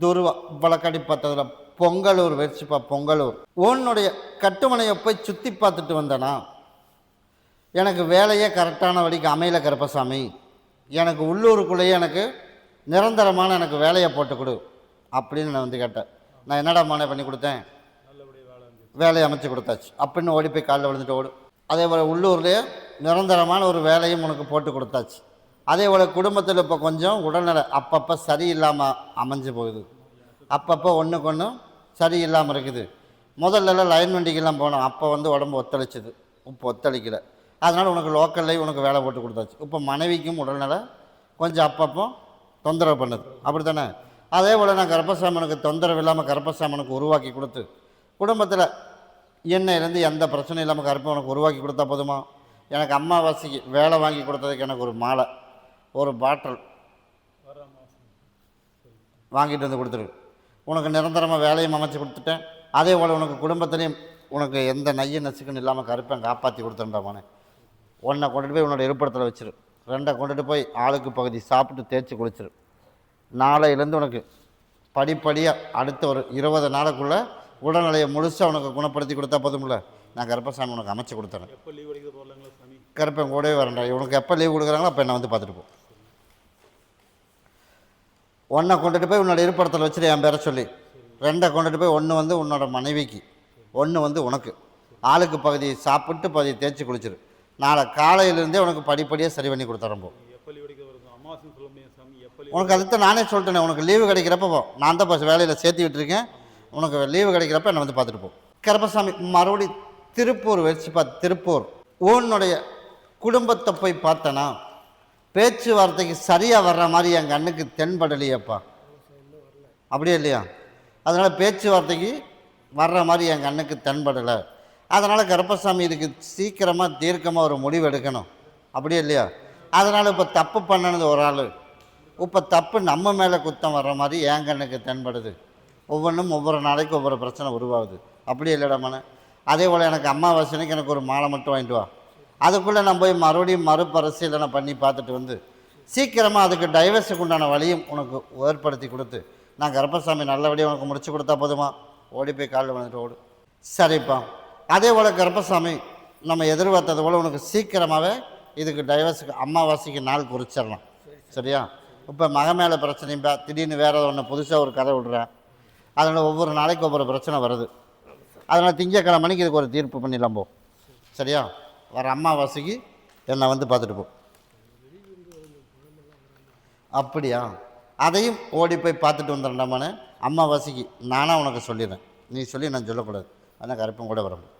துருவா வழக்கடி பார்த்ததில் பொங்கலூர் வெறிச்சுப்பா பொங்கலூர். உன்னுடைய கட்டுமனையை போய் சுற்றி பார்த்துட்டு வந்தேனா எனக்கு வேலையே கரெக்டான வழிக்கு அமையல கருப்பசாமி. எனக்கு உள்ளூருக்குள்ளேயே எனக்கு நிரந்தரமான எனக்கு வேலையை போட்டு கொடு அப்படின்னு நான் வந்து கேட்டேன். நான் என்னடா மானே பண்ணி கொடுத்தேன், வேலையை அமைச்சு கொடுத்தாச்சு அப்படின்னு ஓடி போய் காலில் விழுந்துட்டு ஓடு. அதே போல் உள்ளூர்லேயே நிரந்தரமான ஒரு வேலையும் உனக்கு போட்டு கொடுத்தாச்சு. அதே போல் குடும்பத்தில் இப்போ கொஞ்சம் உடல்நிலை அப்பப்போ சரியில்லாமல் அமைஞ்சு போகுது, அப்பப்போ ஒன்றுக்கு ஒன்று சரியில்லாமல் இருக்குது. முதல்லலாம் லைன் வண்டிக்கெல்லாம் போனோம், அப்போ வந்து உடம்பு ஒத்துழைச்சிது, இப்போ ஒத்துழைக்கலை. அதனால் உனக்கு லோக்கல்லையும் உனக்கு வேலை போட்டு கொடுத்தாச்சு. இப்போ மனைவிக்கும் உடல்நிலை கொஞ்சம் அப்பப்போ தொந்தரவு பண்ணுது, அப்படி தானே? அதே போல் நான் கருப்பசாமனுக்கு தொந்தரவு இல்லாமல் கருப்பசாமனுக்கு உருவாக்கி கொடுத்து குடும்பத்தில் என்னையிலேருந்து எந்த பிரச்சனையும் இல்லாமல் கருப்பவனுக்கு உருவாக்கி கொடுத்தா போதுமா? எனக்கு அம்மாவாசைக்கு வேலை வாங்கி கொடுத்ததுக்கு எனக்கு ஒரு மாலை, ஒரு பாட்டில் வாங்கிட்டு வந்து கொடுத்துரு. உனக்கு நிரந்தரமாக வேலையும் அமைச்சு கொடுத்துட்டேன். அதே போல் உனக்கு குடும்பத்துலேயும் உனக்கு எந்த நைய நசுக்குன்னு இல்லாமல் கருப்பேன் காப்பாற்றி கொடுத்துட்டாமானே. ஒன்றை கொண்டுட்டு போய் உன்னோட இருப்பிடத்தில் வச்சிரு, ரெண்டை கொண்டுட்டு போய் ஆளுக்கு பகுதி சாப்பிட்டு தேய்ச்சி குளிச்சிரு. நாளையிலேருந்து உனக்கு படிப்படியாக அடுத்த ஒரு 20 நாளுக்குள்ளே உடல்நிலையை முழுசாக உனக்கு குணப்படுத்தி கொடுத்தா போதும்ல. நான் கருப்பசாமி உனக்கு அமைச்சு கொடுத்துறேன். கருப்பன் கூடவே வரேன்டா. உனக்கு எப்போ லீவ் கொடுக்குறாங்களோ அப்போ என்னை வந்து பார்த்துட்டு போ. ஒன்றை கொண்டுட்டு போய் உன்னோட இருப்பிடத்தில் வச்சுட்டு என் பேரை சொல்லி, ரெண்டை கொண்டுட்டு போய் ஒன்று வந்து உன்னோட மனைவிக்கு, ஒன்று வந்து உனக்கு. ஆளுக்கு பகுதி சாப்பிட்டு பகுதி தேய்ச்சி குளிச்சிரு. நாளை காலையிலேருந்தே உனக்கு படிப்படியாக சரி பண்ணி கொடுத்துறேன் போ. உனக்கு அதுதான் நானே சொல்லிட்டேனே, உனக்கு லீவு கிடைக்கிறப்ப போ. நான் தான் பஸ் வேலையில் சேர்த்து விட்டுருக்கேன். உனக்கு லீவு கிடைக்கிறப்ப என்னை வந்து பார்த்துட்டு போ. கருப்பசாமி மறுபடி திருப்பூர் வச்சுப்பா. திருப்பூர் உன்னுடைய குடும்பத்தை போய் பார்த்தனா பேச்சுவார்த்தைக்கு சரியாக வர்ற மாதிரி என் கண்ணுக்கு தென்படலையப்பா. அப்படியே இல்லையா? அதனால் பேச்சுவார்த்தைக்கு வர்ற மாதிரி என் கண்ணுக்கு தென்படலை. அதனால் கருப்பசாமி இதுக்கு சீக்கிரமாக தீர்க்கமாக ஒரு முடிவு எடுக்கணும், அப்படியே இல்லையா? அதனால் இப்போ தப்பு பண்ணனது ஒரு ஆள், இப்போ தப்பு நம்ம மேலே குத்தம் வர்ற மாதிரி என் கண்ணுக்கு தென்படுது. ஒவ்வொன்றும் ஒவ்வொரு நாளைக்கு ஒவ்வொரு பிரச்சனை உருவாகுது, அப்படியே இல்லைடா மன? அதே போல் எனக்கு அம்மாவாசனைக்கு எனக்கு ஒரு மாலை மட்டும் வாங்கிட்டு வா. அதுக்குள்ளே நான் போய் மறுபடியும் மறுபரிசீலனை பண்ணி பார்த்துட்டு வந்து சீக்கிரமாக அதுக்கு டைவர்ஸுக்கு உண்டான வழியும் உனக்கு ஏற்படுத்தி கொடுத்து நான் கருப்பசாமி நல்லபடியாக உனக்கு முடிச்சு கொடுத்தா போதுமா? ஓடி போய் காலில் வந்துட்டு ஓடு. சரிப்பா. அதே போல் கருப்பசாமி நம்ம எதிர்பார்த்தது போல் உனக்கு சீக்கிரமாகவே இதுக்கு டைவர்ஸுக்கு அம்மாவாசைக்கு நாள் குறிச்சிடலாம், சரியா? இப்போ மக மேலே பிரச்சனைப்பா, திடீர்னு வேறு ஒன்று புதுசாக ஒரு கதை விடுறேன். அதனால் ஒவ்வொரு நாளைக்கு ஒவ்வொரு பிரச்சனை வருது. அதனால் திங்கக்கிழமை மணிக்கு இதுக்கு ஒரு தீர்ப்பு பண்ணிடலாம் போ, சரியா? வர அம்மாவாசைக்கு என்னை வந்து பார்த்துட்டு போ. அப்படியா? அதையும் ஓடி போய் பார்த்துட்டு வந்துடுறாமானே. அம்மாவாசைக்கு நானாக உனக்கு சொல்லிடுறேன், நீ சொல்லி நான் சொல்லக்கூடாது. ஆனால் கருப்பம் கூட வரணும்.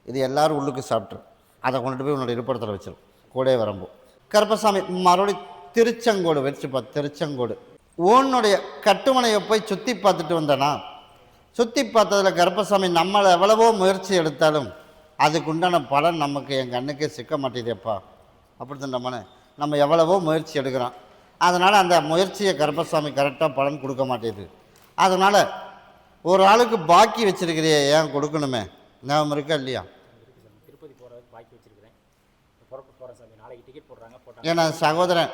இது எல்லோரும் உள்ளுக்கு சாப்பிட்ரு, அதை கொண்டுட்டு போய் உன்னோட இருப்பிடத்தில் வச்சிடும், கூடவே வரம்போ. கருப்பசாமி மறுபடியும் திருச்செங்கோடு வச்சுப்பா. திருச்செங்கோடு உன்னுடைய கட்டுமனையை போய் சுற்றி பார்த்துட்டு வந்தேனா சுற்றி பார்த்ததில் கருப்பசாமி நம்மளை எவ்வளவோ முயற்சி எடுத்தாலும் அதுக்குண்டான பலன் நமக்கு என் கண்ணுக்கே சிக்க மாட்டேதேப்பா. அப்படி தானே? நம்ம எவ்வளவோ முயற்சி எடுக்கிறோம், அதனால் அந்த முயற்சியை கருப்பசாமி கரெக்டாக பலன் கொடுக்க மாட்டேது. அதனால் ஒரு ஆளுக்கு பாக்கி வச்சுருக்கிறியே, ஏன் கொடுக்கணுமே? ஞாபகம் இருக்கா இல்லையா? ஏன்னா சகோதரன்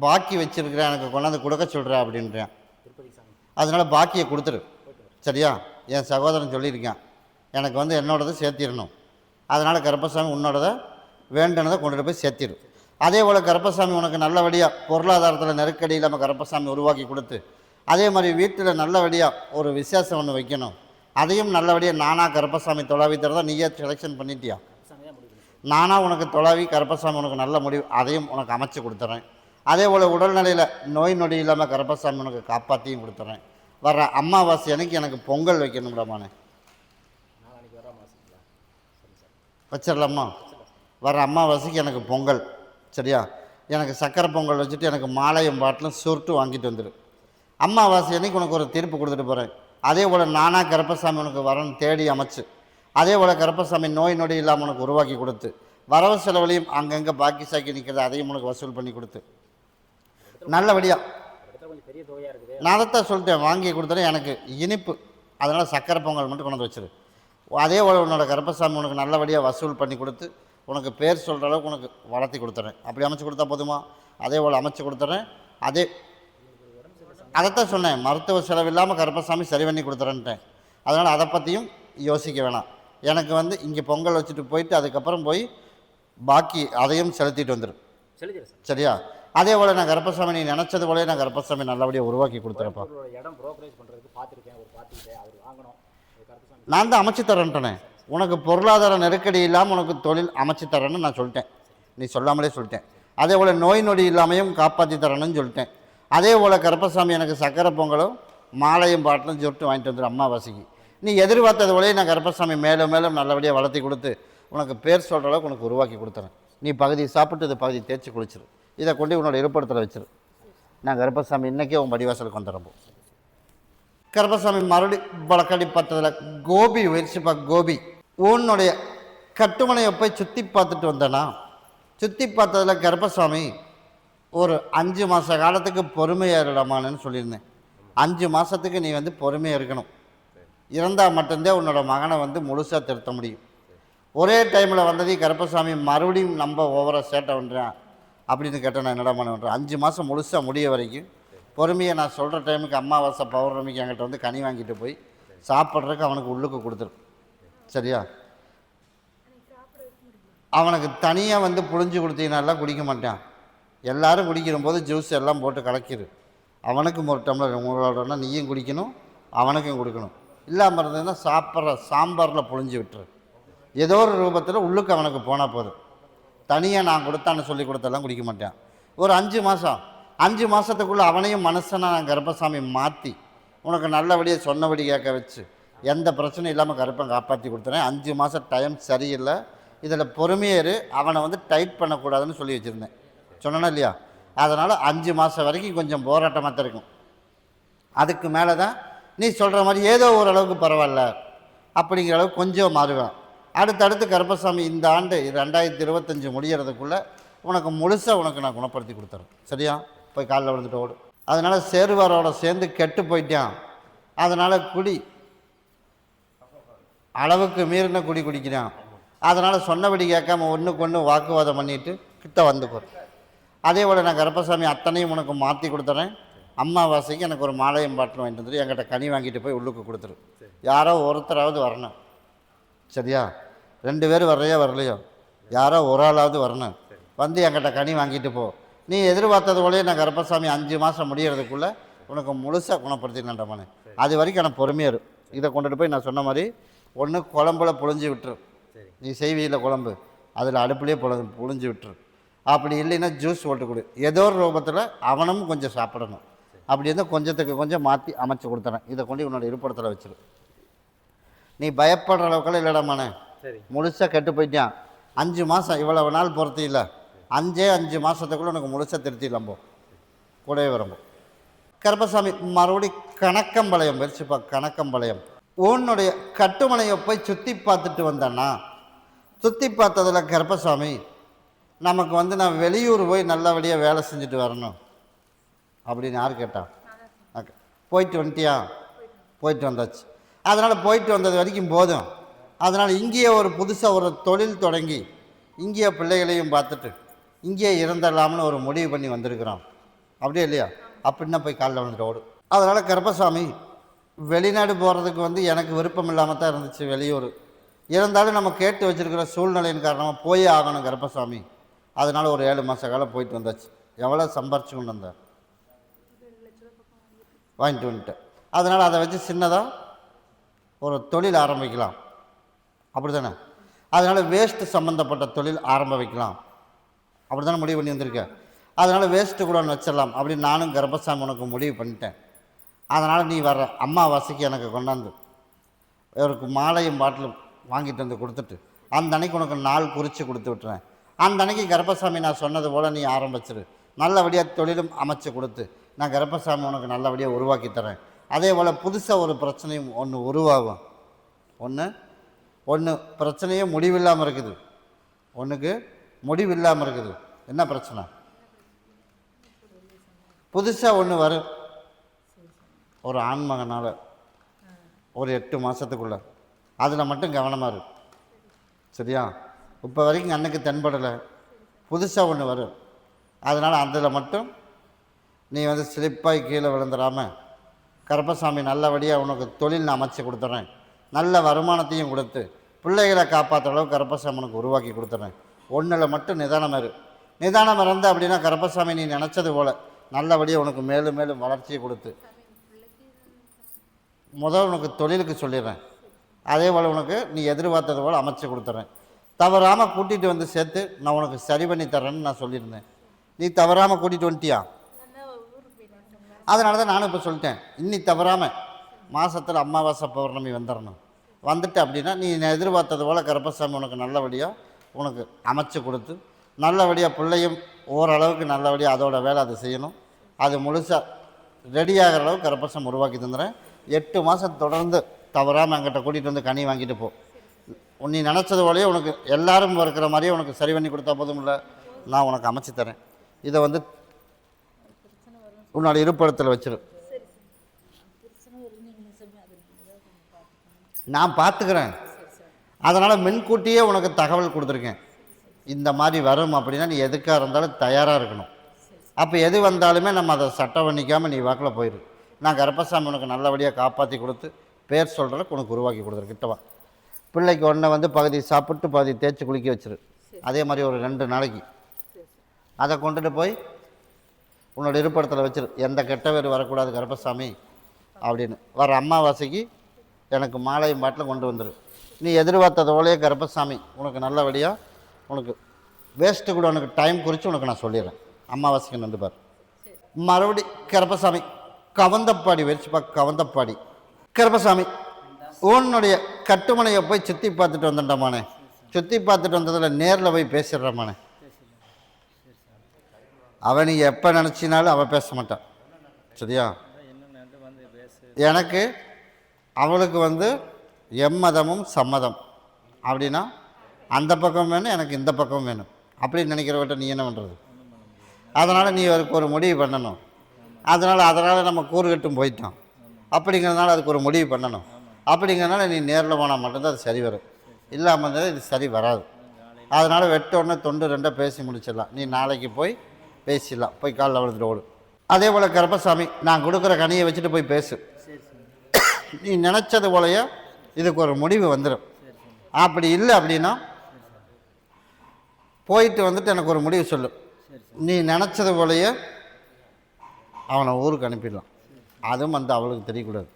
பாக்கி வச்சுருக்கிறேன், எனக்கு கொண்டாந்து கொடுக்க சொல்கிறேன் அப்படின்றேன். அதனால் பாக்கியை கொடுத்துரு, சரியா? என் சகோதரன் சொல்லியிருக்கேன், எனக்கு வந்து என்னோடதை சேர்த்திடணும். அதனால் கருப்பசாமி உன்னோடதை வேண்டுனதை கொண்டுட்டு போய் சேர்த்திடும். அதே போல் கருப்பசாமி உனக்கு நல்லபடியாக பொருளாதாரத்தில் நெருக்கடி இல்லாமல் கருப்பசாமி உருவாக்கி கொடுத்து, அதே மாதிரி வீட்டில் நல்லபடியாக ஒரு விசேஷம் ஒன்று வைக்கணும், அதையும் நல்லபடியாக நானாக கருப்பசாமி தொலாவி தரதான் நீயே செலெக்ஷன் பண்ணிட்டியா? நானாக உனக்கு தொலாவி கருப்பசாமி உனக்கு நல்ல முடிவு அதையும் உனக்கு அமைச்சு கொடுத்துட்றேன். அதே போல் உடல்நிலையில் நோய் நொடி இல்லாமல் கருப்பசாமி உனக்கு காப்பாற்றியும் கொடுத்துட்றேன். வர்ற அம்மாவாசை அன்னைக்கு எனக்கு பொங்கல் வைக்கணும்டாமானே. வச்சிடலாமா? வர்ற அம்மாவாசைக்கு எனக்கு பொங்கல், சரியா? எனக்கு சக்கரை பொங்கல் வச்சுட்டு எனக்கு மாலையும் பாட்டிலும் சுருட்டு வாங்கிட்டு வந்துடு. அம்மாவாசை அன்னைக்கு உனக்கு ஒரு தீர்ப்பு கொடுத்துட்டு போகிறேன். அதே போல் நானாக கருப்பசாமி உனக்கு வரன்னு தேடி அமைச்சு, அதே போல் கருப்பசாமி நோய் நொடி இல்லாமல் உனக்கு உருவாக்கி கொடுத்து, வரவு செலவுலையும் அங்கங்கே பாக்கி சாக்கி நிற்கிறது அதையும் உனக்கு வசூல் பண்ணி கொடுத்து நல்லபடியாக நான் அதைத்தான் சொல்லிட்டேன், வாங்கி கொடுத்துறேன். எனக்கு இனிப்பு, அதனால் சக்கரை பொங்கல் மட்டும் கொண்டு வந்து வச்சிரு. அதே போல் உன்னோட கருப்பசாமி உனக்கு நல்லபடியாக வசூல் பண்ணி கொடுத்து உனக்கு பேர் சொல்கிற அளவுக்கு உனக்கு வளர்த்தி கொடுத்துறேன். அப்படி அமைச்சு கொடுத்தா போதுமா? அதே போல் அமைச்சு கொடுத்துட்றேன். அதே அதைத்தான் சொன்னேன், மருத்துவ செலவு இல்லாமல் கருப்பசாமி சரி பண்ணி கொடுத்துறேன்ட்டேன். அதனால் அதை பற்றியும் யோசிக்க வேணாம். எனக்கு வந்து இங்கே பொங்கல் வச்சுட்டு போயிட்டு அதுக்கப்புறம் போய் பாக்கி அதையும் செலுத்திட்டு வந்துடும். சரியா? அதே போல் நான் கருப்பசாமி நீ நினச்சது போலே நான் கருப்பசாமி நல்லபடியாக உருவாக்கி கொடுத்துறப்பா. இடம் ப்ரோக்கரேஜ் பண்ணுறதுக்கு பார்த்துருக்கேன், ஒரு பார்த்துக்கிட்டேன், அவர் வாங்கணும். நான் தான் அமைச்சு தரேன்ட்டேனே. உனக்கு பொருளாதார நெருக்கடி இல்லாமல் உனக்கு தொழில் அமைச்சு தரேன்னு நான் சொல்லிட்டேன். நீ சொல்லாமலே சொல்லிட்டேன். அதே போல் நோய் நொடி இல்லாமையும் காப்பாற்றி தரணும்னு சொல்லிட்டேன். அதே போல் கருப்பசாமி எனக்கு சக்கரை பொங்கலும் மாலையும் பாட்டிலும் சுட்டு வாங்கிட்டு வந்துடும் அம்மாவாசைக்கு. நீ எதிர்பார்த்தது போலே நான் கருப்பசாமி மேலும் மேலும் நல்லபடியாக வளர்த்தி கொடுத்து உனக்கு பேர் சொல்கிற அளவுக்கு உனக்கு உருவாக்கி கொடுத்துறேன். நீ பகுதி சாப்பிட்டு இது பகுதி தேய்ச்சி குளிச்சிரு. இதை கொண்டு உன்னோட இருப்பிடத்தில் வச்சிரு. நான் கருப்பசாமி இன்றைக்கே உன் படிவாசலுக்கு வந்துடுறப்போ. கருப்பசாமி மறுபடி வழக்கடி பார்த்ததில் கோபி முயற்சிப்பா. கோபி உன்னுடைய கட்டுமனையை போய் சுற்றி பார்த்துட்டு வந்தேனா, சுற்றி பார்த்ததில் கருப்பசாமி ஒரு 5 மாத காலத்துக்கு பொறுமையாக இடமானு சொல்லியிருந்தேன். 5 மாதத்துக்கு நீ வந்து பொறுமையாக இருக்கணும். இருந்தால் மட்டும்தான் உன்னோட மகனை வந்து முழுசாக திருத்த முடியும். ஒரே டைமில் வந்ததே கருப்பசாமி மறுபடியும் நம்ம ஓவராக சேட்டை பண்ணுறேன் அப்படின்னு கேட்டால் நான் என்னடா பண்ணுறேன். 5 மாதம் முழுசாக முடிய வரைக்கும் பொறுமையை நான் சொல்கிற டைமுக்கு அமாவாசை பௌர்ணமிக்கு என்கிட்ட வந்து கனி வாங்கிட்டு போய் சாப்பிட்றதுக்கு அவனுக்கு உள்ளுக்கு கொடுத்துரு. சரியா? அவனுக்கு தனியாக வந்து புழிஞ்சு கொடுத்தீங்கன்னாலாம் குடிக்க மாட்டான். எல்லோரும் குடிக்கிற போது ஜூஸ் எல்லாம் போட்டு கலக்கிடு. அவனுக்கும் ஒரு டம்ளர் உங்களோடனா நீயும் குடிக்கணும், அவனுக்கும் கொடுக்கணும். இல்லாமல் இருந்ததுன்னா சாப்பிட்ற சாம்பாரில் புழிஞ்சு விட்டுரு. ஏதோ ஒரு ரூபத்தில் உள்ளுக்கு அவனுக்கு போனால் போதும். தனியாக நான் கொடுத்தான்னு சொல்லி கொடுத்தெல்லாம் குடிக்க மாட்டான். ஒரு 5 மாதம் 5 மாதத்துக்குள்ளே அவனையும் மனசனை நான் கருப்பசாமி மாற்றி உனக்கு நல்லபடியாக சொன்னபடி கேட்க வச்சு எந்த பிரச்சனையும் இல்லாமல் கருப்பை காப்பாற்றி கொடுத்துறேன். 5 மாதம் டைம் சரியில்லை, இதில் பொறுமையேறு, அவனை வந்து டைட் பண்ணக்கூடாதுன்னு சொல்லி வச்சுருந்தேன். சொன்னேன்னா இல்லையா? அதனால் 5 மாதம் வரைக்கும் கொஞ்சம் போராட்டமாக தான் இருக்கும். அதுக்கு மேலே தான் நீ சொல்கிற மாதிரி ஏதோ ஓரளவுக்கு பரவாயில்ல அப்படிங்கிற அளவுக்கு கொஞ்சம் மாறுவேன். அடுத்தடுத்து கருப்பசாமி இந்த ஆண்டு 2025 முடிகிறதுக்குள்ளே உனக்கு முழுசாக உனக்கு நான் குணப்படுத்தி கொடுத்துறேன். சரியா? போய் காலில் விழுந்துட்டு ஓடு. அதனால் சேருவாரோட சேர்ந்து கெட்டு போயிட்டான். அதனால் குடி அளவுக்கு மீறின குடி குடிக்கிறான். அதனால் சொன்னபடி கேட்காம ஒன்றுக்கு ஒன்று வாக்குவாதம் பண்ணிவிட்டு கிட்ட வந்துக்கோ. அதே போல் நான் கருப்பசாமி அத்தனையும் உனக்கு மாற்றி கொடுத்துறேன். அம்மாவாசைக்கு எனக்கு ஒரு மாலையும் பாட்டில் வாங்கிட்டு வந்துடு. என்கிட்ட கனி வாங்கிட்டு போய் உள்ளுக்கு கொடுத்துரு. யாரோ ஒருத்தராவது வரணும். சரியா? 2 பேர் வர்றையோ வரலையோ யாரோ ஒரு ஆளாவது வரணும். வந்து என்கிட்ட கனி வாங்கிட்டு போ. நீ எதிர்பார்த்தது போலேயே நான் கருப்பசாமி 5 மாதம் முடிகிறதுக்குள்ளே உனக்கு முழுசாக குணப்படுத்தினேன்டமானே. அது வரைக்கும் எனக்கு பொறுமையாக இரு. இதை கொண்டுட்டு போய் நான் சொன்ன மாதிரி ஒன்று குழம்புல புழிஞ்சு விட்டுரு. நீ செய்வியில் குழம்பு அதில் அடுப்புலேயே புழிஞ்சு விட்டுரு. அப்படி இல்லைன்னா ஜூஸ் போட்டு கொடு. ஏதோ ஒரு ரூபத்தில் அவனும் கொஞ்சம் சாப்பிடணும். அப்படி இருந்தால் கொஞ்சத்துக்கு கொஞ்சம் மாற்றி அமைச்சு கொடுத்துறேன். இதை கொண்டு உன்னோட இருப்பிடத்தில் வச்சிரு. நீ பயப்படுற அளவுக்கெல்லாம் இல்லைடாமானே. முழுசாக கெட்டு போயிட்டான். 5 மாதம் இவ்வளவு நாள் பொறுத்து இல்லை, 5 மாதத்துக்குள்ளே உனக்கு முழுசாக திருத்திடலாம். போ கூடவே வரம்போ. கருப்பசாமி மறுபடி கணக்கம்பாளையம் பயிற்சிப்பா. கணக்கம்பாளையம் உன்னுடைய கட்டுமனையை போய் சுற்றி பார்த்துட்டு வந்தேன்னா, சுற்றி பார்த்ததில் கருப்பசாமி நமக்கு வந்து நான் வெளியூர் போய் நல்லபடியாக வேலை செஞ்சுட்டு வரணும் அப்படின்னு யார் கேட்டான்? போயிட்டு வந்துட்டியா? போயிட்டு வந்தாச்சு. அதனால் போயிட்டு வந்தது வரைக்கும் போதும். அதனால் இங்கேயே ஒரு புதுசாக ஒரு தொழில் தொடங்கி இங்கேயே பிள்ளைகளையும் பார்த்துட்டு இங்கேயே இருந்துடலாம்னு ஒரு முடிவு பண்ணி வந்திருக்கிறோம். அப்படியே இல்லையா? அப்படின்னா போய் காலில் வந்துட்டு ஓடு. அதனால் கருப்பசாமி வெளிநாடு போகிறதுக்கு வந்து எனக்கு விருப்பம் இல்லாமல் தான் இருந்துச்சு. வெளியூர் இருந்தாலும் நம்ம கேட்டு வச்சுருக்கிற சூழ்நிலையின் காரணமாக போயே ஆகணும் கருப்பசாமி. அதனால் ஒரு 7 மாத காலம் போயிட்டு வந்தாச்சு. எவ்வளோ சம்பாரிச்சு கொண்டு வந்தேன்? வாங்கிட்டு வந்துட்டேன். அதனால் அதை வச்சு சின்னதாக ஒரு தொழில் ஆரம்பிக்கலாம். அப்படி தானே? அதனால் வேஸ்ட்டு சம்மந்தப்பட்ட தொழில் ஆரம்ப வைக்கலாம். அப்படி தானே முடிவு பண்ணி வந்திருக்கேன். அதனால் வேஸ்ட்டு கூட வச்சிடலாம் அப்படின்னு நானும் கருப்பசாமி உனக்கு முடிவு பண்ணிட்டேன். அதனால் நீ வர்ற அம்மாவாசைக்கு எனக்கு கொண்டாந்து ஒரு மாலையும் பாட்டிலும் வாங்கிட்டு வந்து கொடுத்துட்டு அந்த அன்னைக்கு உனக்கு நாள் குறித்து கொடுத்து விட்டுறேன். அந்த அன்னைக்கு கருப்பசாமி நான் சொன்னது போல் நீ ஆரம்பிச்சிரு. நல்லபடியாக தொழிலும் அமைச்சு கொடுத்து நான் கருப்பசாமி உனக்கு நல்லபடியாக உருவாக்கி தரேன். அதே போல் புதுசாக ஒரு பிரச்சனையும் ஒன்று உருவாகும். ஒன்று பிரச்சனையே முடிவில்லாமல் இருக்குது. ஒன்றுக்கு முடிவில்லாமல் இருக்குது. என்ன பிரச்சனை? புதுசாக ஒன்று வரும். ஒரு ஆண்மகனால் ஒரு 8 மாதத்துக்குள்ளே அதில் மட்டும் கவனமாக இருக்கு. சரியா? இப்போ வரைக்கும் அன்னைக்கு தென்படலை. புதுசாக ஒன்று வரும். அதனால் அதில் மட்டும் நீ வந்து ஸ்லிப்பாகி கீழே விழுந்துடாமல் கருப்பசாமி நல்லபடியாக உனக்கு தொழில் நான் அமைச்சு கொடுத்துட்றேன், நல்ல வருமானத்தையும் கொடுத்து பிள்ளைகளை காப்பாற்ற அளவுக்கு கருப்பசாமி உனக்கு உருவாக்கி கொடுத்துட்றேன். ஒன்றில் மட்டும் நிதானம் இரு. நிதானம் இருந்த அப்படின்னா கருப்பசாமி நீ நினச்சது போல் நல்லபடியாக உனக்கு மேலும் மேலும் வளர்ச்சியை கொடுத்து முதல் உனக்கு தொழிலுக்கு சொல்லிடுறேன். அதே போல் உனக்கு நீ எதிர்பார்த்தது போல் அமைச்சு கொடுத்துட்றேன். தவறாமல் கூட்டிகிட்டு வந்து சேர்த்து நான் உனக்கு சரி பண்ணி தர்றேன்னு நான் சொல்லியிருந்தேன். நீ தவறாமல் கூட்டிகிட்டு வந்துட்டியா? அதனால தான் நானும் இப்போ சொல்லிட்டேன், இன்னி தவறாமல் மாதத்தில் அமாவாசை பௌர்ணமி வந்துடணும். வந்துட்டு அப்படின்னா நீ எதிர்பார்த்தது போல் கருப்பசாமி உனக்கு நல்லபடியாக உனக்கு அமைச்சு கொடுத்து நல்லபடியாக பிள்ளையும் ஓரளவுக்கு நல்லபடியாக அதோட வேலை அதை செய்யணும். அது முழுசாக ரெடியாகிற அளவுக்கு கருப்பசாமி உருவாக்கி தந்துடுறேன். 8 மாதம் தொடர்ந்து தவறாமல் என்கிட்ட கூட்டிகிட்டு வந்து கனி வாங்கிட்டு போ. நீ நினச்சது போலயே உனக்கு எல்லாரும் இருக்கிற மாதிரியே உனக்கு சரி பண்ணி கொடுத்தா போதும் இல்லை, நான் உனக்கு அமைச்சு தரேன். இதை வந்து உன்னோட இருப்பிடத்தில் வச்சிரு. நான் பார்த்துக்கிறேன். அதனால் முன்கூட்டியே உனக்கு தகவல் கொடுத்துருக்கேன். இந்த மாதிரி வரும் அப்படின்னா நீ எதுக்காக இருந்தாலும் தயாராக இருக்கணும். அப்போ எது வந்தாலுமே நம்ம அதை சட்டம் பண்ணிக்காமல் நீ வாக்கில் போயிடு. நான் கருப்பசாமி உனக்கு நல்லபடியாக காப்பாற்றி கொடுத்து பேர் சொல்கிறதுக்கு உனக்கு உருவாக்கி கொடுத்துருக்கிட்டவா. பிள்ளைக்கு ஒன்றை வந்து பகுதி சாப்பிட்டு பகுதி தேய்ச்சி குளிக்க வச்சிரு. அதே மாதிரி ஒரு 2 நாளைக்கு அதை கொண்டுட்டு போய் உன்னோட இருப்பிடத்தில் வச்சிரு. எந்த கெட்ட பேர் வரக்கூடாது கருப்பசாமி அப்படின்னு. வர அமாவாசைக்கு எனக்கு மாலையும் பாட்டில் கொண்டு வந்துடு. நீ எதிர்பார்த்ததோடையே கருப்பசாமி உனக்கு நல்லபடியாக உனக்கு வேஸ்ட்டு கூட உனக்கு டைம் குறித்து உனக்கு நான் சொல்லிடுறேன். அமாவாசைக்கு வந்து பார். மறுபடி கருப்பசாமி கவந்தப்பாடி வச்சுப்பா. கவந்தப்பாடி கருப்பசாமி உன்னுடைய கட்டுமனையை போய் சுற்றி பார்த்துட்டு வந்துட்டமானே. சுற்றி பார்த்துட்டு வந்ததில் நேரில் போய் பேசிடுறமானே. அவன் நீ எப்போ நினச்சினாலும் அவள் பேச மாட்டான், சரியா? எனக்கு அவளுக்கு வந்து எம்மதமும் சம்மதம் அப்படின்னா அந்த பக்கம் வேணும், எனக்கு இந்த பக்கம் வேணும் அப்படின்னு நினைக்கிறவட்ட நீ என்ன பண்ணுறது? அதனால் நீ அதுக்கு ஒரு முடிவு பண்ணணும். அதனால் நம்ம கூறுகட்டும் போயிட்டோம் அப்படிங்கிறதுனால அதுக்கு ஒரு முடிவு பண்ணணும். அப்படிங்கிறதுனால நீ நேரில் போனால் மட்டும்தான் அது சரி வரும். இல்லாமல் இருந்தால் இது சரி வராது. அதனால் வெட்டோடனே தொண்டு 2 பேசி முடிச்சிடலாம். நீ நாளைக்கு போய் பேசிடலாம். போய் காலில் விழுந்துட்டு ஓடு. அதே போல் கருப்பசாமி நான் கொடுக்குற கனியை வச்சுட்டு போய் பேசு. நீ நினச்சது போலையே இதுக்கு ஒரு முடிவு வந்துடும். அப்படி இல்லை அப்படின்னா போயிட்டு வந்துட்டு எனக்கு ஒரு முடிவு சொல்லு. நீ நினச்சது போலையே அவனை ஊருக்கு அனுப்பிடலாம். அதுவும் வந்து அவளுக்கு தெரியக்கூடாது,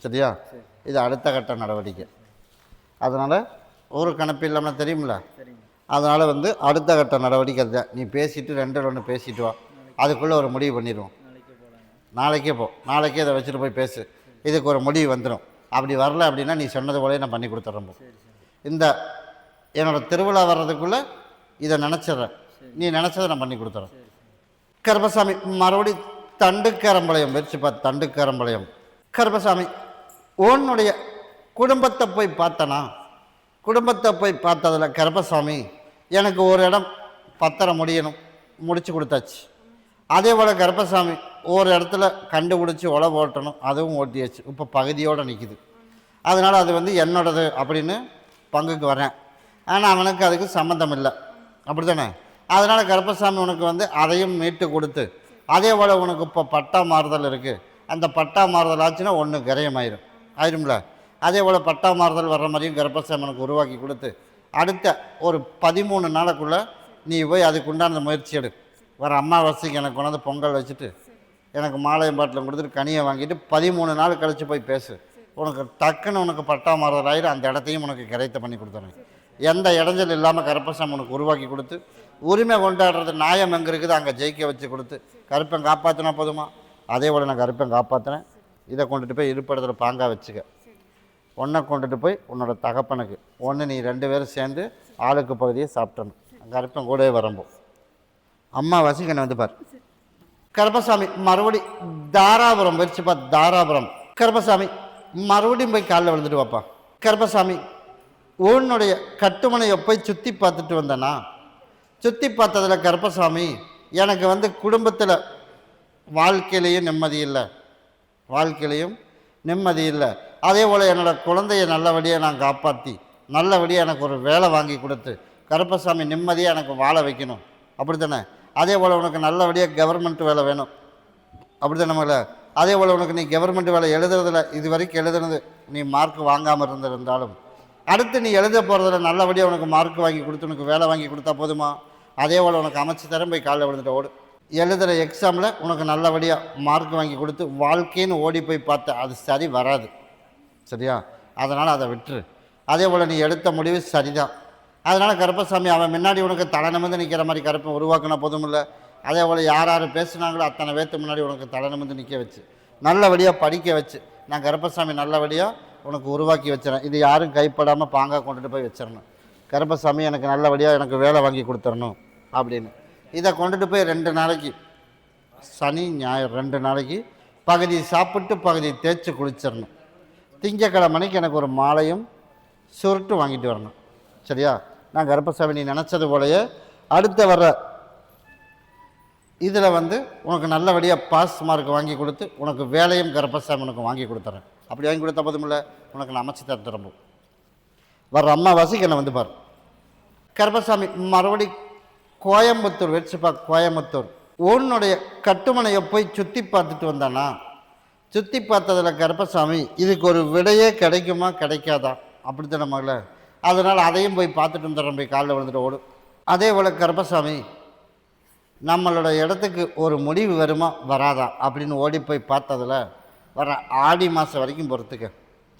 சரியா? இது அடுத்த கட்ட நடவடிக்கை. அதனால் ஊருக்கு அனுப்பி இல்லாமல் தெரியுமில்ல, அதனால் வந்து அடுத்த கட்ட நடவடிக்கை அதுதான். நீ பேசிவிட்டு 2 1 பேசிட்டு வா. அதுக்குள்ளே ஒரு முடிவு பண்ணிடுவோம். நாளைக்கே போ. நாளைக்கே இதை வச்சுட்டு போய் பேசு. இதுக்கு ஒரு முடிவு வந்துடும். அப்படி வரல அப்படின்னா நீ சொன்னது போலே நான் பண்ணி கொடுத்துட்றேன். இந்த என்னோடய திருவிழா வர்றதுக்குள்ளே இதை நினச்சிட்றேன். நீ நினச்சதை நான் பண்ணி கொடுத்துட்றேன். கருப்பசாமி மறுபடி தண்டுக்கரம்பாளையம் வச்சுப்பா. தண்டுக்கரம்பாளையம் கருப்பசாமி உன்னுடைய குடும்பத்தை போய் பார்த்தனா. குடும்பத்தை போய் பார்த்ததில் கருப்பசாமி எனக்கு ஒரு இடம் பத்திரம் முடிச்சு கொடுத்தாச்சு. அதே போல் கருப்பசாமி ஒரு இடத்துல கண்டுபிடிச்சி உழ ஓட்டணும், அதுவும் ஓட்டியாச்சு. இப்போ பகுதியோடு நிற்கிது. அதனால் அது வந்து என்னோடது அப்படின்னு பங்குக்கு வரேன். ஆனால் அவனுக்கு அதுக்கு சம்மந்தம் இல்லை, அப்படி தானே? அதனால் கருப்பசாமி உனக்கு வந்து அதையும் மீட்டு கொடுத்து அதே போல் உனக்கு இப்போ பட்டா மாறுதல் இருக்குது. அந்த பட்டா மாறுதல் ஆச்சுன்னா ஒன்று ஆயிரும்ல. அதே போல் பட்டா மாறுதல் வர்ற மாதிரியும் கருப்பசாமி உனக்கு உருவாக்கி கொடுத்து அடுத்த ஒரு 13 நாளுக்குள்ளே நீ போய் அதுக்கு உண்டான முயற்சி எடு. வர அமாவாசைக்கு எனக்கு கொண்டாந்து பொங்கல் வச்சுட்டு எனக்கு மாலையம் பாட்டில் கொடுத்துட்டு கனியை வாங்கிட்டு 13 நாள் கழித்து போய் பேசு. உனக்கு டக்குன்னு உனக்கு பட்டா மாறுதல் ஆயிரும். அந்த இடத்தையும் உனக்கு கிடைத்த பண்ணி கொடுத்துறேன். எந்த இடைஞ்சல் இல்லாமல் கருப்பசாமி உனக்கு உருவாக்கி கொடுத்து உரிமை கொண்டாடுறது நியாயம் எங்கே இருக்குது அங்கே ஜெயிக்க வச்சு கொடுத்து கருப்பன் காப்பாற்றினா போதுமா? அதே போல் நான் கருப்பன் காப்பாற்றினேன். இதை கொண்டுட்டு போய் இருப்பிடத்தில் பாங்காக வச்சுக்க. ஒன்றை கொண்டுட்டு போய் உன்னோட தகப்பனுக்கு ஒன்று நீ 2 பேரும் சேர்ந்து ஆளுக்கு பகுதியை சாப்பிட்டணும். கருப்பன் கூடவே வரம்போ அம்மாவாசிக்கு என்னை வந்து பார். கருப்பசாமி மறுபடி தாராபுரம் வச்சுப்பா. தாராபுரம் கருப்பசாமி மறுபடியும் போய் காலில் விழுந்துட்டு வாப்பா. கருப்பசாமி உன்னுடைய கட்டுமனையை போய் சுற்றி பார்த்துட்டு வந்தேனா. சுற்றி பார்த்ததில் கருப்பசாமி எனக்கு வந்து குடும்பத்தில் வாழ்க்கையிலையும் நிம்மதி இல்லை. அதே போல் என்னோடய குழந்தைய நல்லபடியாக நான் காப்பாற்றி நல்லபடியாக எனக்கு ஒரு வேலை வாங்கி கொடுத்து கருப்பசாமி நிம்மதியாக எனக்கு வாழ வைக்கணும், அப்படி தானே? அதே போல் உனக்கு நல்லபடியாக கவர்மெண்ட் வேலை வேணும். அப்படி தான் நம்மள. அதே போல் உனக்கு நீ கவர்மெண்ட் வேலை எழுதுறதில்ல, இது வரைக்கும் எழுதுனது நீ மார்க் வாங்காமல் இருந்திருந்தாலும் அடுத்து நீ எழுத போகிறதில்ல நல்லபடியாக உனக்கு மார்க் வாங்கி கொடுத்து உனக்கு வேலை வாங்கி கொடுத்தா போதுமா? அதே போல் உனக்கு அமைச்சு தரம் போய் காலையில் விழுந்துட்டு ஓடு. எழுதுகிற எக்ஸாமில் உனக்கு நல்லபடியாக மார்க் வாங்கி கொடுத்து வாழ்க்கைன்னு ஓடி போய் பார்த்த அது சரி வராது. சரியா? அதனால் அதை விட்டுரு. அதே போல் நீ எடுத்த முடிவு சரிதான். அதனால் கருப்பசாமி அவன் முன்னாடி உனக்கு தலை நிமிர்ந்து நிற்கிற மாதிரி கருப்பை உருவாக்கினா போதும் இல்லை. அதே போல் யார் யார் பேசுனாங்களோ அத்தனை பேர்த்து முன்னாடி உனக்கு தலை நிமிர்ந்து நிற்க வச்சு நல்லபடியாக படிக்க வச்சு நான் கருப்பசாமி நல்லபடியாக உனக்கு உருவாக்கி வச்சிடறேன். இது யாரும் கைப்படாமல் பாங்காக கொண்டுட்டு போய் வச்சிடணும். கருப்பசாமி எனக்கு நல்லபடியாக எனக்கு வேலை வாங்கி கொடுத்துடணும் அப்படின்னு இதை கொண்டுட்டு போய் 2 நாளைக்கு சனி ஞாயிறு 2 நாளைக்கு பகுதி சாப்பிட்டு பகுதி தேய்ச்சி குளிச்சிடணும். திங்கக்கிழமைக்கு எனக்கு ஒரு மாலையும் சுருட்டு வாங்கிட்டு வரணும். சரியா? நான் கருப்பசாமி நீ நினச்சது போலயே அடுத்த வர்ற இதில் உனக்கு நல்லபடியாக பாஸ் மார்க் வாங்கி கொடுத்து உனக்கு வேலையும் கருப்பசாமி உனக்கு வாங்கி கொடுத்துறேன். அப்படி வாங்கி கொடுத்தா போதுமில்ல, உனக்கு நான் அமைச்சு தரம்போ வர்ற அம்மாவாசிக்கு என்னை பார். கருப்பசாமி மறுபடி கோயம்புத்தூர் வச்சுப்பா. கோயம்புத்தூர் உன்னுடைய கட்டுமனையை போய் சுற்றி பார்த்துட்டு வந்தானா? சுற்றி பார்த்ததில் கருப்பசாமி இதுக்கு ஒரு விடையே கிடைக்குமா கிடைக்காதா? அப்படித்தான மகள. அதனால் அதையும் போய் பார்த்துட்டு வந்துடுறேன். போய் காலில் விழுந்துட்டு ஓடும். அதே போல் கருப்பசாமி நம்மளோட இடத்துக்கு ஒரு முடிவு வருமா வராதா அப்படின்னு ஓடி போய் பார்த்ததில் வர ஆடி மாதம் வரைக்கும் பொறுத்துக்க.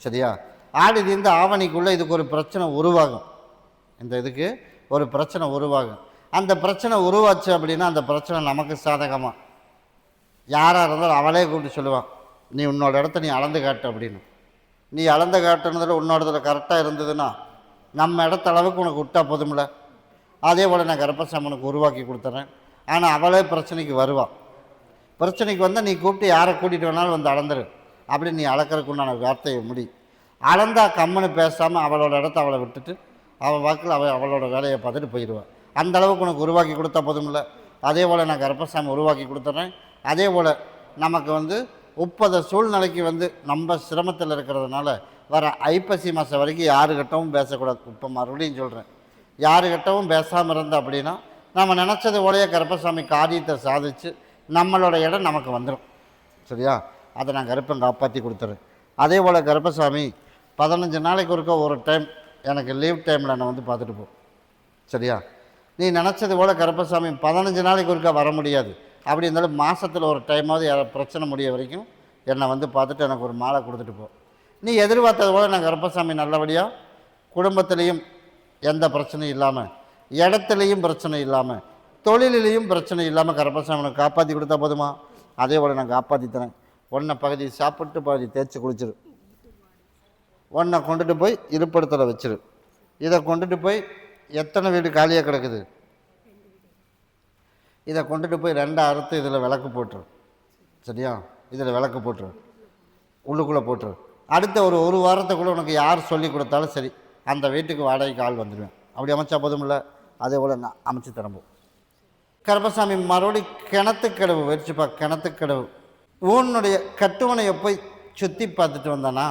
சரியா? ஆடி தீர்ந்து ஆவணிக்குள்ளே இதுக்கு ஒரு பிரச்சனை உருவாகும். இந்த இதுக்கு ஒரு பிரச்சனை உருவாகும். அந்த பிரச்சனை உருவாச்சு அப்படின்னா அந்த பிரச்சனை நமக்கு சாதகமாக யாராக இருந்தாலும் அவளே கூப்பிட்டு சொல்லுவான், நீ உன்னோட இடத்த நீ அளந்து காட்டு அப்படின்னு. நீ அளந்து காட்டுனதில் உன்னோடதுல கரெக்டாக இருந்ததுன்னா நம்ம இடத்த அளவுக்கு உனக்கு விட்டா போதுமில்ல. அதே போல் நான் கருப்பசாமி உனக்கு உருவாக்கி கொடுத்துட்றேன். ஆனால் அவளே பிரச்சனைக்கு வருவாள். பிரச்சனைக்கு வந்தால் நீ கூப்பிட்டு யாரை கூட்டிகிட்டு வேணாலும் வந்து அளந்துரு அப்படின்னு நீ அளக்கிறதுக்கு உண்டான வார்த்தையை முடி. அளந்தா கம்முன்னு பேசாமல் அவளோட இடத்த அவளை விட்டுட்டு அவள் வாக்கில் அவளோட வேலையை பார்த்துட்டு போயிடுவாள். அந்த அளவுக்கு உனக்கு உருவாக்கி கொடுத்தா போதுமில்ல. அதே போல் நான் கருப்பசாமி உருவாக்கி கொடுத்துட்றேன். அதே போல் நமக்கு உப்பத சூழ்நிலைக்கு நம்ம சிரமத்தில் இருக்கிறதுனால வர ஐப்பசி மாதம் வரைக்கும் யாருக்கிட்டவும் பேசக்கூடாது. இப்போ மறுபடியும் சொல்கிறேன், யாருக்கிட்டவும் பேசாமல் இருந்த அப்படின்னா நம்ம நினச்சது போலயே கருப்பசாமி காரியத்தை சாதித்து நம்மளோட இடம் நமக்கு வந்துடும். சரியா? அதை நான் கருப்பன் காப்பாற்றி கொடுத்துறேன். அதே போல் கருப்பசாமி 15 நாளைக்கு ஒருக்க ஒரு டைம் எனக்கு லீவ் டைமில் என்னை பார்த்துட்டு போ. சரியா? நீ நினச்சது போல் கருப்பசாமி 15 நாளைக்கு ஒருக்கா வர முடியாது. அப்படி இருந்தாலும் மாதத்தில் ஒரு டைமாவது பிரச்சனை முடிய வரைக்கும் என்னை பார்த்துட்டு எனக்கு ஒரு மாலை கொடுத்துட்டு போ. நீ எதிர்பார்த்தது போல் நான் கருப்பசாமி நல்லபடியாக குடும்பத்துலேயும் எந்த பிரச்சனையும் இல்லாமல், இடத்துலையும் பிரச்சனை இல்லாமல், தொழிலையும் பிரச்சனை இல்லாமல் கருப்பசாமி உனக்கு காப்பாற்றி கொடுத்தா போதுமா? அதே போல் நான் காப்பாற்றி தரேன். ஒன்றை பகுதி சாப்பிட்டு பகுதி தேய்ச்சி குளிச்சிரு. ஒன்றை கொண்டுட்டு போய் இருப்பிடத்தில் வச்சிரு. இதை கொண்டுட்டு போய் எத்தனை வீடு காலியாக கிடக்குது இதை கொண்டுட்டு போய் 2 அறுத்து இதில் விளக்கு போட்டுரு. சரியா? இதில் விளக்கு போட்டுரு, உள்ளுக்குள்ளே போட்டுரு. அடுத்த ஒரு வாரத்துக்குள்ளே உனக்கு யார் சொல்லி கொடுத்தாலும் சரி அந்த வீட்டுக்கு வாடகைக்கு ஆள் வந்துடுவேன். அப்படி அமைச்சா போதுமில்ல. அதே போல் நான் அமைச்சு தரம்போம். கருப்பசாமி மறுபடி கிணத்துக்கடவு வச்சுப்பா. கிணத்துக்கடவு உன்னுடைய கட்டுமனையை போய் சுற்றி பார்த்துட்டு வந்தானா?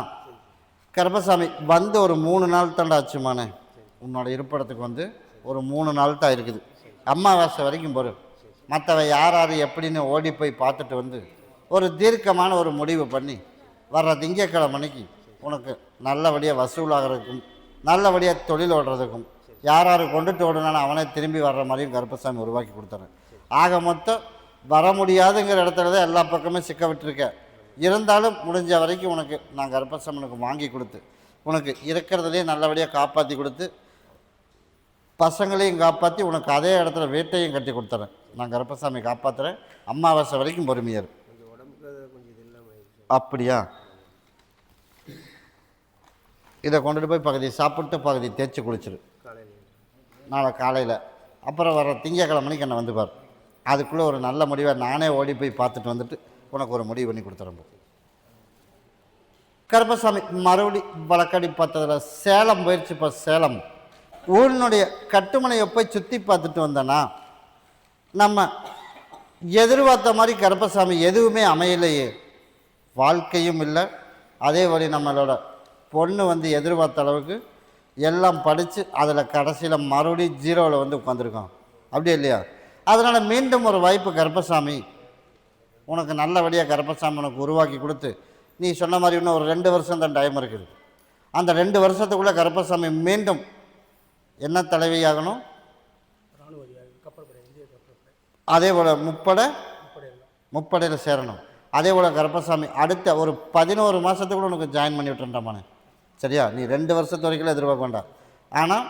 கருப்பசாமி ஒரு 3 நாள் தாண்டாச்சுமானே. உன்னோட இருப்பிடத்துக்கு ஒரு 3 நாள் தான் இருக்குது. அமாவாசை வரைக்கும் போகிற மற்றவ யார் யார் எப்படின்னு ஓடி போய் பார்த்துட்டு ஒரு தீர்க்கமான ஒரு முடிவு பண்ணி வர்ற திங்கக்கிழமைக்கு உனக்கு நல்லபடியாக வசூலாகிறதுக்கும் நல்லபடியாக தொழில் ஓடுறதுக்கும் யார் யார் கொண்டுட்டு ஓடுனாலும் அவனே திரும்பி வர்ற மாதிரியும் கருப்பசாமி உருவாக்கி கொடுத்துறேன். ஆக மொத்தம் வர முடியாதுங்கிற இடத்துல தான் எல்லா பக்கமே சிக்க விட்டுருக்கேன். இருந்தாலும் முடிஞ்ச வரைக்கும் உனக்கு நான் கருப்பசாமி உனக்கு வாங்கி கொடுத்து உனக்கு இருக்கிறதுலேயே நல்லபடியாக காப்பாற்றி கொடுத்து பசங்களையும் காப்பாற்றி உனக்கு அதே இடத்துல வீட்டையும் கட்டி கொடுத்துறேன். நான் கருப்பசாமி காப்பாற்றுறேன். அமாவாசை வரைக்கும் பொறுமையார். அப்படியா? இதை கொண்டுட்டு போய் பகுதி சாப்பிட்டு பகுதி தேய்ச்சி குளிச்சிரு நாளை காலையில். அப்புறம் வர திங்கக்கிழமைக்கு என்னை பார். அதுக்குள்ளே ஒரு நல்ல முடிவை நானே ஓடி போய் பார்த்துட்டு வந்துட்டு உனக்கு ஒரு முடிவு பண்ணி கொடுத்துறேன். கருப்பசாமி மறுபடி வழக்கடி பார்த்ததில் சேலம் போயிடுச்சு. இப்போ சேலம் உன்னுடைய கட்டுமனையை போய் சுற்றி பார்த்துட்டு வந்தேன்னா நம்ம எதிர்பார்த்த மாதிரி கருப்பசாமி எதுவுமே அமையலையே. வாழ்க்கையும் இல்லை. அதே வழி நம்மளோட பொண்ணு எதிர்பார்த்த அளவுக்கு எல்லாம் படித்து அதில் கடைசியில் மறுபடியும் 0வில் உட்காந்துருக்கோம். அப்படியே இல்லையா? அதனால் மீண்டும் ஒரு வாய்ப்பு கருப்பசாமி உனக்கு நல்லபடியாக கருப்பசாமி உனக்கு உருவாக்கி கொடுத்து நீ சொன்ன மாதிரி இன்னும் ஒரு 2 வருஷம் தான் டைம் இருக்குது. அந்த 2 வருஷத்துக்குள்ளே கருப்பசாமி மீண்டும் என்ன தலைவியாகணும், அதே போல் முப்படையில் சேரணும். அதே போல் கருப்பசாமி அடுத்த ஒரு 11 மாதத்துக்குள்ள உனக்கு ஜாயின் பண்ணி விட்டுறேன்டாமானே. சரியா? நீ 2 வருஷத்து வரைக்கும் எதிர்பார்க்க வேண்டாம். ஆனால்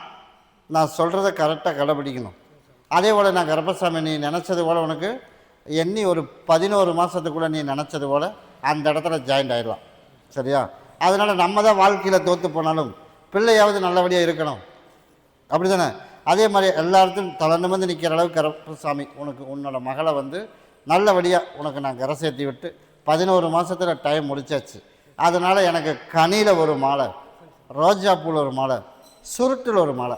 நான் சொல்கிறத கரெக்டாக கடைப்பிடிக்கணும். அதே போல் நான் கருப்பசாமி நீ நினச்சது போல் உனக்கு எண்ணி ஒரு 11 மாதத்துக்குள்ளே நீ நினச்சது போல் அந்த இடத்துல ஜாயின்ட் ஆகிடலாம். சரியா? அதனால் நம்ம தான் வாழ்க்கையில் தோற்று போனாலும் பிள்ளையாவது நல்லபடியாக இருக்கணும். அப்படி தானே? அதே மாதிரி எல்லாத்தையும் தலை நிமிர்ந்து நிற்கிற அளவுக்கு கருப்பசாமி உனக்கு உன்னோட மகளை வந்து நல்லபடியாக உனக்கு நான் கரை சேர்த்தி விட்டு 11 மாதத்தில் டைம் முடிச்சாச்சு. அதனால் எனக்கு கனியில் ஒரு மாலை, ரோஜாப்பூவில் ஒரு மாலை, சுருட்டில் ஒரு மாலை,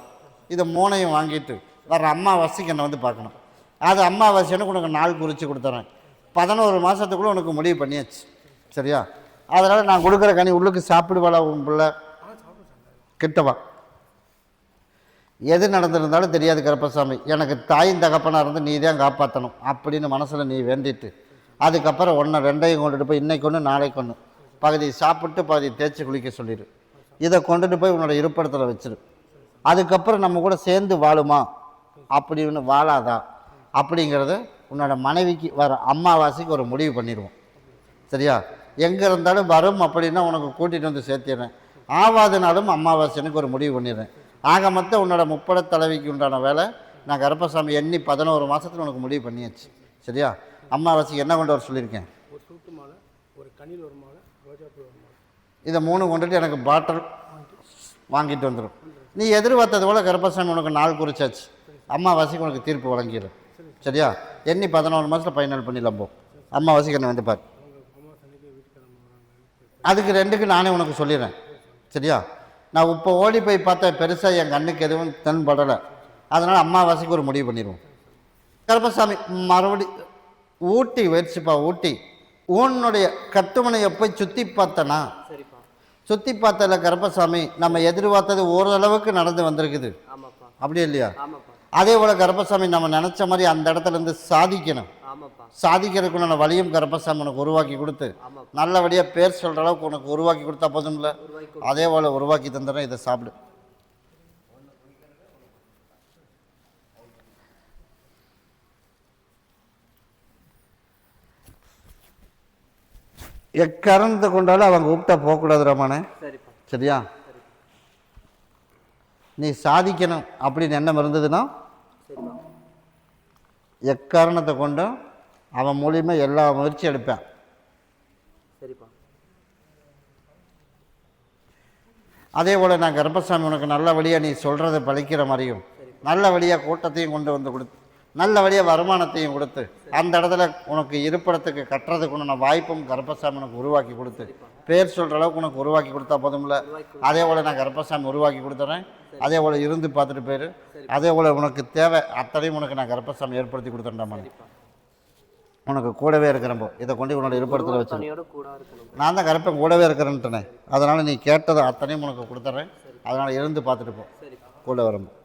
இதை 3ஐயும் வாங்கிட்டு வர அம்மாவாசைக்கு என்னை வந்து பார்க்கணும். அது அம்மாவாசைன்னு உனக்கு நாள் குறித்து கொடுத்துறேன். 11 மாதத்துக்குள்ளே உனக்கு முடிவு பண்ணியாச்சு. சரியா? அதனால் நான் கொடுக்குற கனி உள்ளுக்கு சாப்பிடுவாளா உன் பிள்ளை? கிட்டவா. எது நடந்திருந்தாலும் தெரியாது கருப்பசாமி, எனக்கு தாயின் தகப்பனாக இருந்து நீ தான் காப்பாற்றணும் அப்படின்னு மனசில் நீ வேண்டிட்டு அதுக்கப்புறம் 1-2ஐயும் கொண்டுட்டு போய் இன்னைக்கு ஒன்று நாளைக்கு ஒன்று பகுதி சாப்பிட்டு பகுதி தேய்ச்சி குளிக்க சொல்லிடு. இதை கொண்டுட்டு போய் உன்னோட இருப்பிடத்தில் வச்சிரு. அதுக்கப்புறம் நம்ம கூட சேர்ந்து வாழுமா அப்படின்னு வாழாதா அப்படிங்கிறத உன்னோட மனைவிக்கு வர அம்மாவாசைக்கு ஒரு முடிவு பண்ணிடுவோம். சரியா? எங்கே இருந்தாலும் வரும் அப்படின்னா உனக்கு கூட்டிகிட்டு வந்து சேர்த்திடுறேன். ஆவாதனாலும் அம்மாவாசைக்கு ஒரு முடிவு பண்ணிடுறேன். ஆக மொத்தம் உன்னோட முப்படை தலைவிக்கு உண்டான வேலை நான் கருப்பசாமி எண்ணி 11 மாதத்தில் உனக்கு முடிவு பண்ணியாச்சு. சரியா? அம்மாவாசைக்கு என்ன கொண்டு வர சொல்லியிருக்கேன்? இதை 3 கொண்டுட்டு எனக்கு பாட்டில் வாங்கிட்டு வந்துடும். நீ எதிர்பார்த்தது போல் கருப்பசாமி உனக்கு நாள் குறிச்சாச்சு. அம்மாவாசைக்கு உனக்கு தீர்ப்பு வழங்கிடும். சரியா? எண்ணி 11 மாதத்தில் ஃபைனல் பண்ணிடலாம். போ அம்மாவாசைக்கு என்னை வந்து பாரு. அதுக்கு 2க்கு நானே உனக்கு சொல்லிடுறேன். சரியா? நான் இப்போ ஓடி போய் பார்த்தா பெருசாக என் கண்ணுக்கு எதுவும் தென்படலை. அதனால் அம்மாவாசைக்கு ஒரு முடிவு பண்ணிடுவோம். கருப்பசாமி மறுபடி ஊட்டி வச்சுப்பா. ஊட்டி உன்னுடைய கட்டுமனையை போய் சுற்றி பார்த்தனா? சுற்றி பார்த்தல கருப்பசாமி நம்ம எதிர்பார்த்தது ஓரளவுக்கு நடந்து வந்திருக்குது. அப்படி இல்லையா? அதே போல் கருப்பசாமி நம்ம நினச்ச மாதிரி அந்த இடத்துல இருந்து சாதிக்கணும். சாதிக்கிறதுக்குள்ள வழியும் கருப்பசாமி உனக்கு உருவாக்கி கொடுத்து நல்லபடியாக பேர் சொல்கிற அளவுக்கு உனக்கு உருவாக்கி கொடுத்தா போதும்ல. அதே போல் உருவாக்கி தந்துடுறேன். இதை சாப்பிடு. எக்கறந்து கொண்டாலும் அவங்க கூப்பிட்டா போகக்கூடாது ரமானே. சரியா? நீ சாதிக்கணும் அப்படின்னு எண்ணம் இருந்ததுன்னா எக்காரணத்தை கொண்டும் அவன் மூலியமாக எல்லா முயற்சியும் எடுப்பேன். அதே போல் நான் கருப்பசாமி உனக்கு நல்ல வழியாக நீ சொல்கிறத பழிக்கிற மாதிரியும் நல்ல வழியாக கூட்டத்தையும் கொண்டு வந்து கொடுத்து நல்ல வழியாக வருமானத்தையும் கொடுத்து அந்த இடத்துல உனக்கு இருப்பிடத்துக்கு கட்டுறதுக்கு உண்டான வாய்ப்பும் கருப்பசாமி உனக்கு உருவாக்கி கொடுத்து பேர் சொல்கிற அளவுக்கு உனக்கு உருவாக்கி கொடுத்தா போதும்ல. அதே போல் நான் கருப்பசாமி உருவாக்கி கொடுத்துறேன். அதே போல் இருந்து பார்த்துட்டு போயிரு. அதே போல் உனக்கு தேவை அத்தனையும் உனக்கு நான் கருப்பசாமி ஏற்படுத்தி கொடுத்துட்டேன்டாமா. உனக்கு கூடவே இருக்கிறப்போ இதை கொண்டு உன்னோட இருப்பிடத்தில் வச்சு நான் தான் கருப்பேன் கூடவே இருக்கிறேன்ட்டேனே. அதனால் நீ கேட்டதை அத்தனையும் உனக்கு கொடுத்துட்றேன். அதனால் இருந்து பார்த்துட்டு போ கூட வரும்போது.